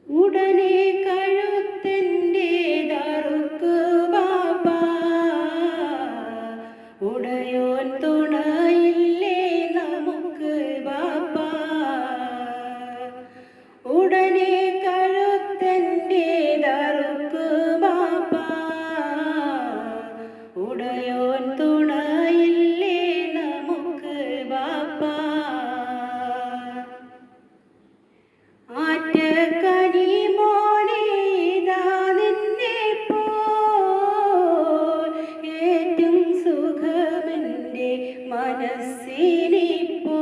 ഉടനെ കഴുത്തൻ്റെ ദറുക്ക് ബാപ്പാ, ഉടയോൻ തുണയില്ലേ നമുക്ക് ബാപ്പാ. ഉടനെ കഴുത്തൻ്റെ ദറുക്ക് ബാപ്പാ, ഉടയോൻ തുണയില്ലേ നമുക്ക് ബാപ്പാ. ആറ്റക്കനി മോനെ ഇതാ നിന്നെപ്പോൾ ഏറ്റവും സുഖമെൻ്റെ മനസ്സിനിപ്പോൾ.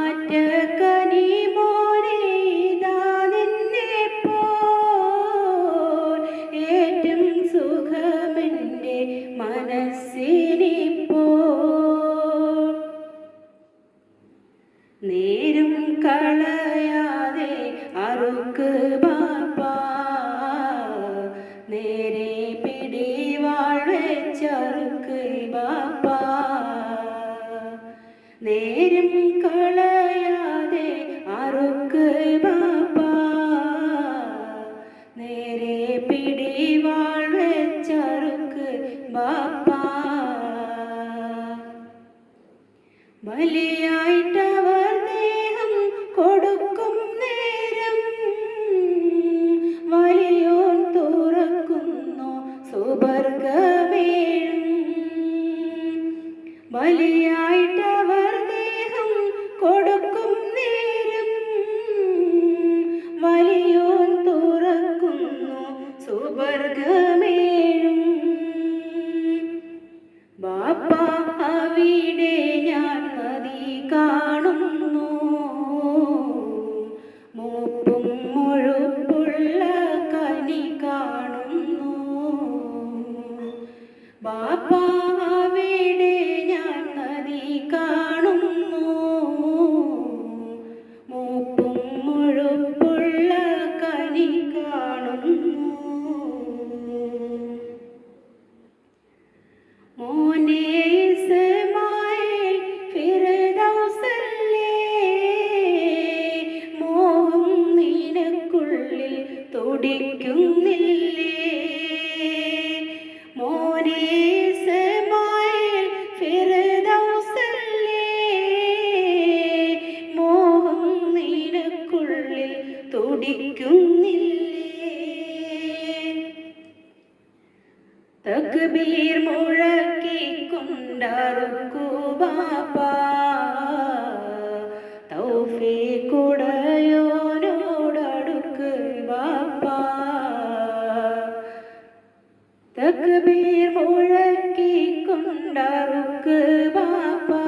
ആറ്റക്കനി മോനെ ഇതാ നിന്നെപ്പോൾ ഏറ്റവും സുഖമെൻ്റെ മനസ്സിനിപ്പോൾ. നേരും കളയാതെ അറുക്ക് ബാപ്പാ, നേരെ പിടിവാൾ വെച്ചറുക്ക് ബാപ്പാ. നേരും കളയാതെ അറുക്ക് ബാപ്പാ, നേരെ പിടിവാൾ വെച്ചറുക്ക് ബാപ്പാ. ബലിയായിട്ടവർ ദേഹം കൊടുക്കും നേരം വലിയോൻ തുറക്കുന്നു സുവർഗമേഴും. ബലിയായിട്ടവർ ദേഹം കൊടുക്കും നേരം വലിയോൻ തുറക്കുന്നു സുവർഗമേഴും. ബാപ്പാ അവിടെ ഞാൻ നദി കാണുന്നു, മൂപ്പും മുഴുപ്പുള്ള കനി കാണുന്നു. ബാപ്പാ അവിടെ ഞാൻ നദി കാണുന്നു, മൂപ്പും മുഴുപ്പുള്ള കനി കാണുന്നു. മോനെ ഇസ്മായിൽ ഫിർദൗസല്ലേ, മോഹം നിനക്കുള്ളിൽ തുടിക്കുന്നില്ലേ. മോനെ ഇസ്മായിൽ ഫിർദൗസല്ലേ, മോഹം നിനക്കുള്ളിൽ തുടിക്കുന്നില്ലേ. തക്ബീർ മുഴക്കിക്കൊണ്ടറുക്കു ബാപ്പാ, തൗഫീഖുടയോനോടടുക്ക് ബാപ്പാ. തക്ബീർ മുഴക്കിക്കൊണ്ടറുക്ക് ബാപ്പാ,